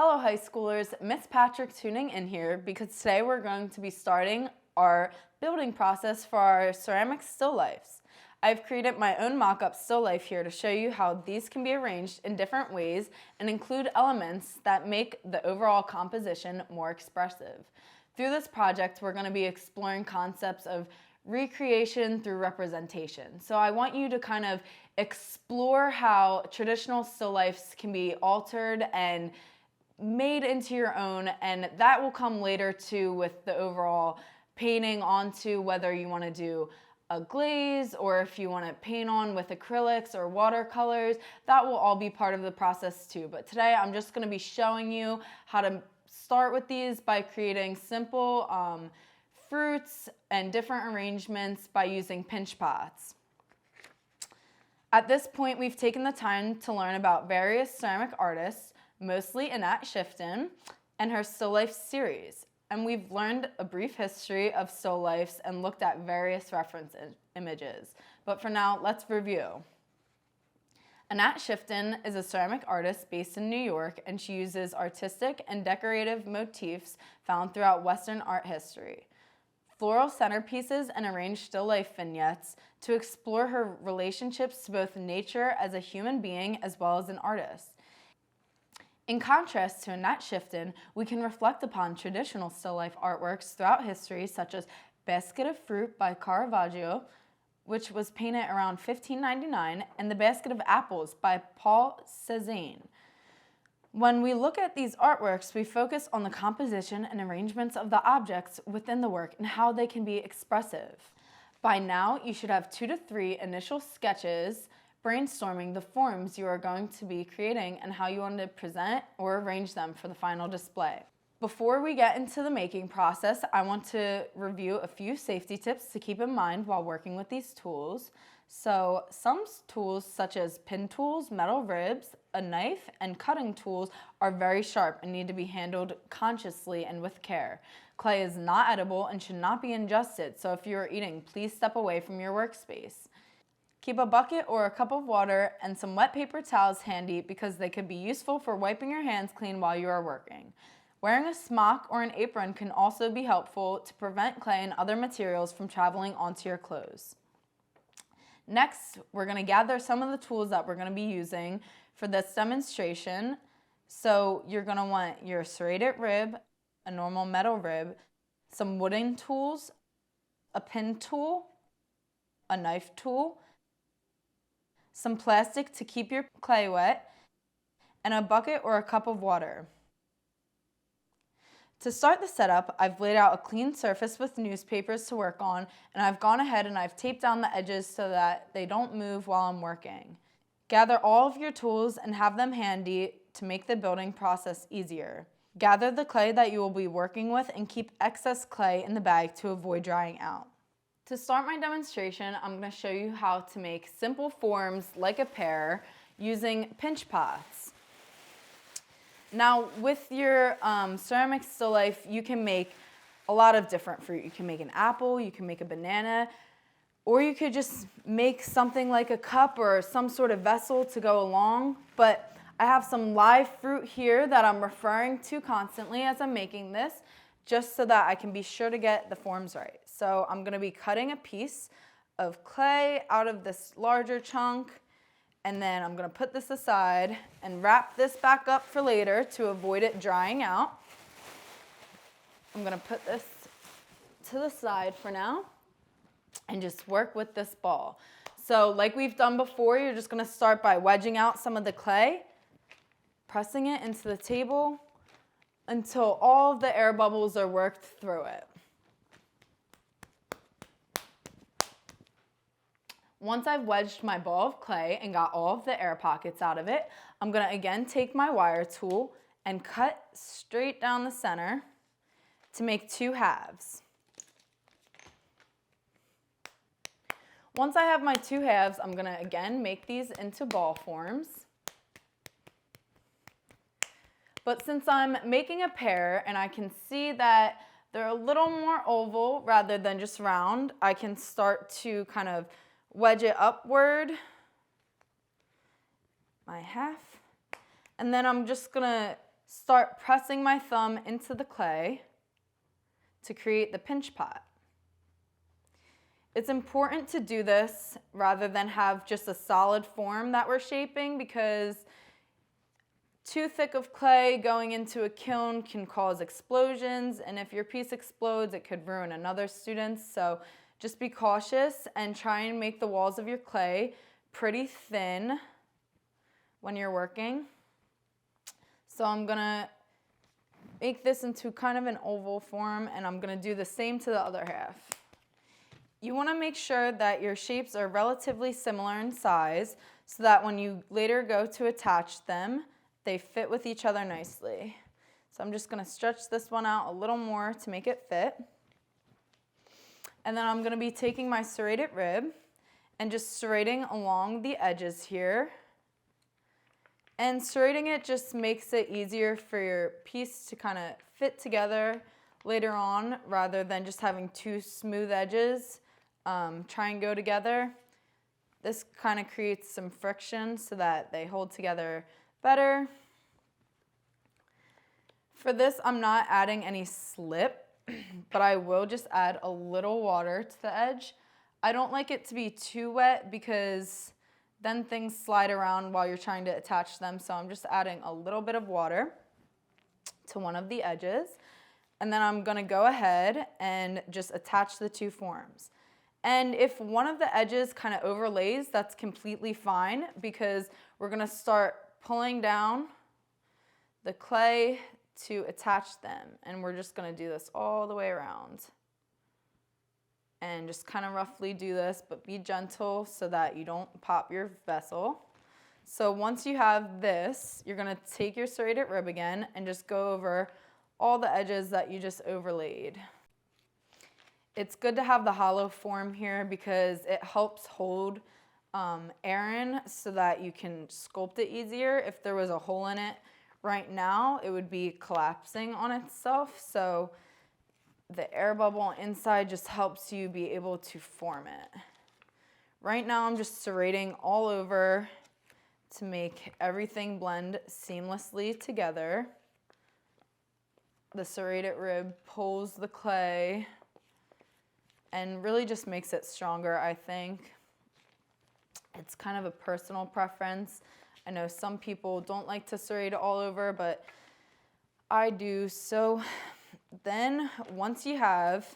Hello high schoolers, Miss Patrick tuning in here because today we're going to be starting our building process for our ceramic still lifes. I've created my own mock-up still life here to show you how these can be arranged in different ways and include elements that make the overall composition more expressive. Through this project, we're going to be exploring concepts of recreation through representation. So I want you to kind of explore how traditional still lifes can be altered and made into your own, and that will come later too with the overall painting onto whether you want to do a glaze or if you want to paint on with acrylics or watercolors. That will all be part of the process too. But today I'm just going to be showing you how to start with these by creating simple fruits and different arrangements by using pinch pots. At this point, we've taken the time to learn about various ceramic artists, mostly Annette Shifton, and her still life series. And we've learned a brief history of still lifes and looked at various reference images. But for now, let's review. Annette Shifton is a ceramic artist based in New York, and she uses artistic and decorative motifs found throughout Western art history, floral centerpieces, and arranged still life vignettes to explore her relationships to both nature as a human being as well as an artist. In contrast to Annette Shifton, we can reflect upon traditional still life artworks throughout history, such as Basket of Fruit by Caravaggio, which was painted around 1599, and The Basket of Apples by Paul Cézanne. When we look at these artworks, we focus on the composition and arrangements of the objects within the work and how they can be expressive. By now, you should have 2 to 3 initial sketches brainstorming the forms you are going to be creating and how you want to present or arrange them for the final display. Before we get into the making process, I want to review a few safety tips to keep in mind while working with these tools. So some tools such as pin tools, metal ribs, a knife, and cutting tools are very sharp and need to be handled consciously and with care. Clay is not edible and should not be ingested, so if you are eating, please step away from your workspace. Keep a bucket or a cup of water and some wet paper towels handy because they could be useful for wiping your hands clean while you are working. Wearing a smock or an apron can also be helpful to prevent clay and other materials from traveling onto your clothes. Next, we're going to gather some of the tools that we're going to be using for this demonstration. So you're going to want your serrated rib, a normal metal rib, some wooden tools, a pin tool, a knife tool, some plastic to keep your clay wet, and a bucket or a cup of water. To start the setup, I've laid out a clean surface with newspapers to work on, and I've gone ahead and I've taped down the edges so that they don't move while I'm working. Gather all of your tools and have them handy to make the building process easier. Gather the clay that you will be working with and keep excess clay in the bag to avoid drying out. To start my demonstration, I'm going to show you how to make simple forms like a pear using pinch pots. Now, with your ceramic still life, you can make a lot of different fruit. You can make an apple, you can make a banana, or you could just make something like a cup or some sort of vessel to go along. But I have some live fruit here that I'm referring to constantly as I'm making this, just so that I can be sure to get the forms right. So I'm going to be cutting a piece of clay out of this larger chunk, and then I'm going to put this aside and wrap this back up for later to avoid it drying out. I'm going to put this to the side for now and just work with this ball. So like we've done before, you're just going to start by wedging out some of the clay, pressing it into the table until all of the air bubbles are worked through it. Once I've wedged my ball of clay and got all of the air pockets out of it, I'm going to again take my wire tool and cut straight down the center to make 2 halves. Once I have my 2 halves, I'm going to again make these into ball forms. But since I'm making a pear and I can see that they're a little more oval rather than just round, I can start to kind of wedge it upward, my half, and then I'm just gonna start pressing my thumb into the clay to create the pinch pot. It's important to do this rather than have just a solid form that we're shaping, because too thick of clay going into a kiln can cause explosions, and if your piece explodes, it could ruin another student's. So just be cautious and try and make the walls of your clay pretty thin when you're working. So I'm gonna make this into kind of an oval form, and I'm gonna do the same to the other half. You wanna make sure that your shapes are relatively similar in size so that when you later go to attach them, they fit with each other nicely. So I'm just gonna stretch this one out a little more to make it fit. And then I'm gonna be taking my serrated rib and just serrating along the edges here. And serrating it just makes it easier for your piece to kind of fit together later on, rather than just having two smooth edges try and go together. This kind of creates some friction so that they hold together better. For this, I'm not adding any slip, but I will just add a little water to the edge. I don't like it to be too wet because then things slide around while you're trying to attach them. So I'm just adding a little bit of water to one of the edges. And then I'm gonna go ahead and just attach the two forms. And if one of the edges kind of overlays, that's completely fine, because we're gonna start pulling down the clay to attach them. And we're just gonna do this all the way around. And just kind of roughly do this, but be gentle so that you don't pop your vessel. So once you have this, you're gonna take your serrated rib again and just go over all the edges that you just overlaid. It's good to have the hollow form here because it helps hold air in so that you can sculpt it easier. If there was a hole in it right now, it would be collapsing on itself. So the air bubble inside just helps you be able to form it. Right now I'm just serrating all over to make everything blend seamlessly together. The serrated rib pulls the clay and really just makes it stronger, I think. It's kind of a personal preference. I know some people don't like to serrate all over, but I do. So then once you have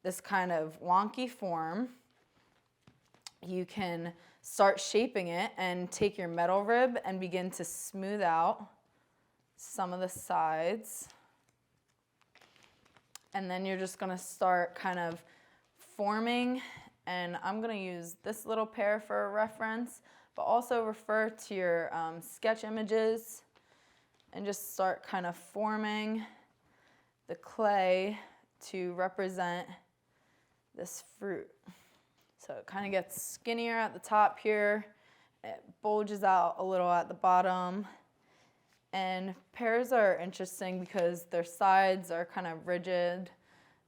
this kind of wonky form, you can start shaping it and take your metal rib and begin to smooth out some of the sides. And then you're just gonna start kind of forming, and I'm gonna use this little pair for a reference, but also refer to your sketch images and just start kind of forming the clay to represent this fruit. So it kind of gets skinnier at the top here, it bulges out a little at the bottom. And pears are interesting because their sides are kind of rigid.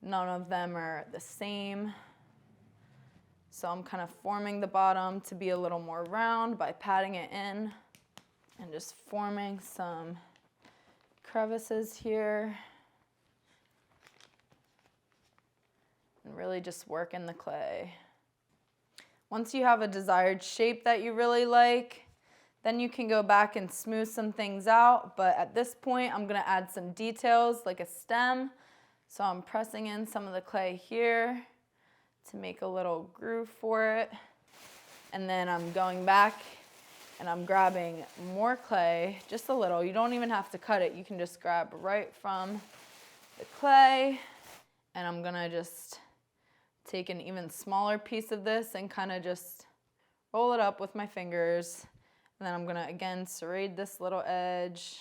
None of them are the same. So I'm kind of forming the bottom to be a little more round by patting it in and just forming some crevices here. And really just working the clay. Once you have a desired shape that you really like, then you can go back and smooth some things out. But at this point, I'm gonna add some details like a stem. So I'm pressing in some of the clay here to make a little groove for it. And then I'm going back and I'm grabbing more clay, just a little. You don't even have to cut it. You can just grab right from the clay. And I'm gonna just take an even smaller piece of this and kind of just roll it up with my fingers. And then I'm gonna, again, serrate this little edge,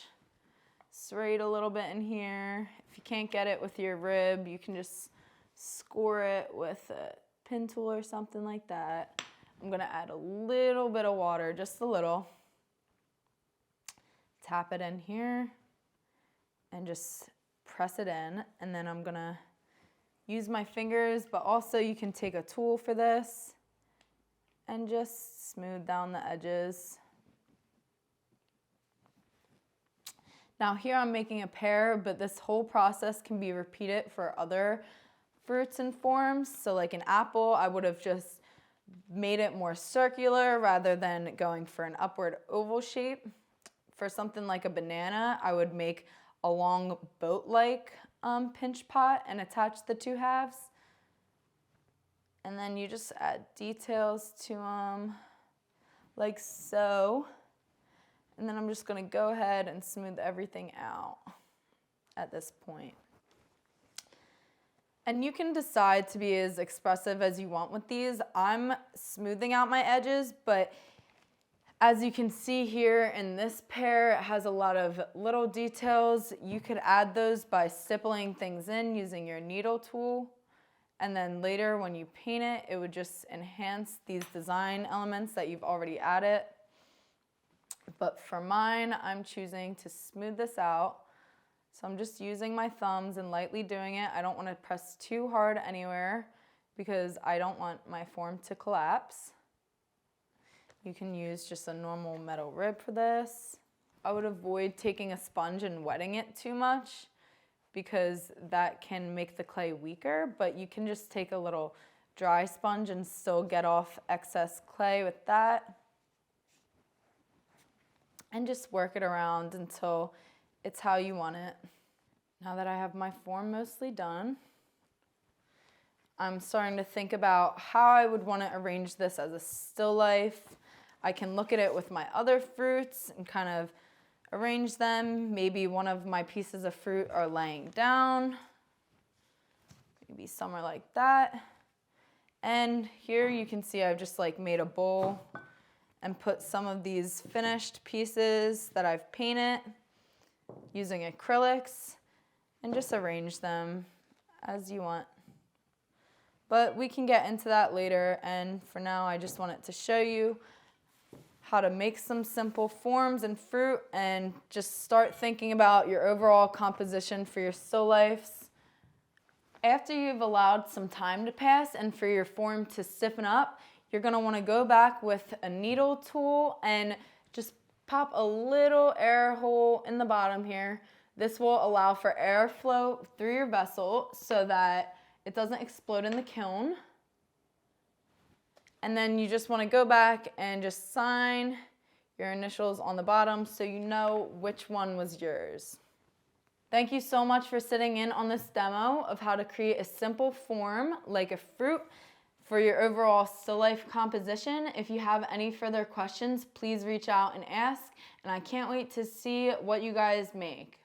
serrate a little bit in here. If you can't get it with your rib, you can just score it with a pin tool or something like that. I'm gonna add a little bit of water, just a little. Tap it in here and just press it in. And then I'm gonna use my fingers, but also you can take a tool for this and just smooth down the edges. Now here I'm making a pear, but this whole process can be repeated for other fruits and forms. So like an apple, I would have just made it more circular rather than going for an upward oval shape. For something like a banana, I would make a long boat-like pinch pot and attach the two halves. And then you just add details to them like so. And then I'm just gonna go ahead and smooth everything out at this point. And you can decide to be as expressive as you want with these. I'm smoothing out my edges, but as you can see here in this pear, it has a lot of little details. You could add those by stippling things in using your needle tool. And then later when you paint it, it would just enhance these design elements that you've already added. But for mine, I'm choosing to smooth this out. So I'm just using my thumbs and lightly doing it. I don't want to press too hard anywhere because I don't want my form to collapse. You can use just a normal metal rib for this. I would avoid taking a sponge and wetting it too much because that can make the clay weaker, but you can just take a little dry sponge and still get off excess clay with that. And just work it around until it's how you want it. Now that I have my form mostly done, I'm starting to think about how I would want to arrange this as a still life. I can look at it with my other fruits and kind of arrange them. Maybe one of my pieces of fruit are laying down. Maybe somewhere like that. And here you can see I've just like made a bowl and put some of these finished pieces that I've painted using acrylics and just arrange them as you want. But we can get into that later, and for now I just wanted to show you how to make some simple forms and fruit and just start thinking about your overall composition for your still lifes. After you've allowed some time to pass and for your form to stiffen up, you're gonna wanna go back with a needle tool and just pop a little air hole in the bottom here. This will allow for airflow through your vessel so that it doesn't explode in the kiln. And then you just wanna go back and just sign your initials on the bottom so you know which one was yours. Thank you so much for sitting in on this demo of how to create a simple form like a fruit for your overall still life composition. If you have any further questions, please reach out and ask, and I can't wait to see what you guys make.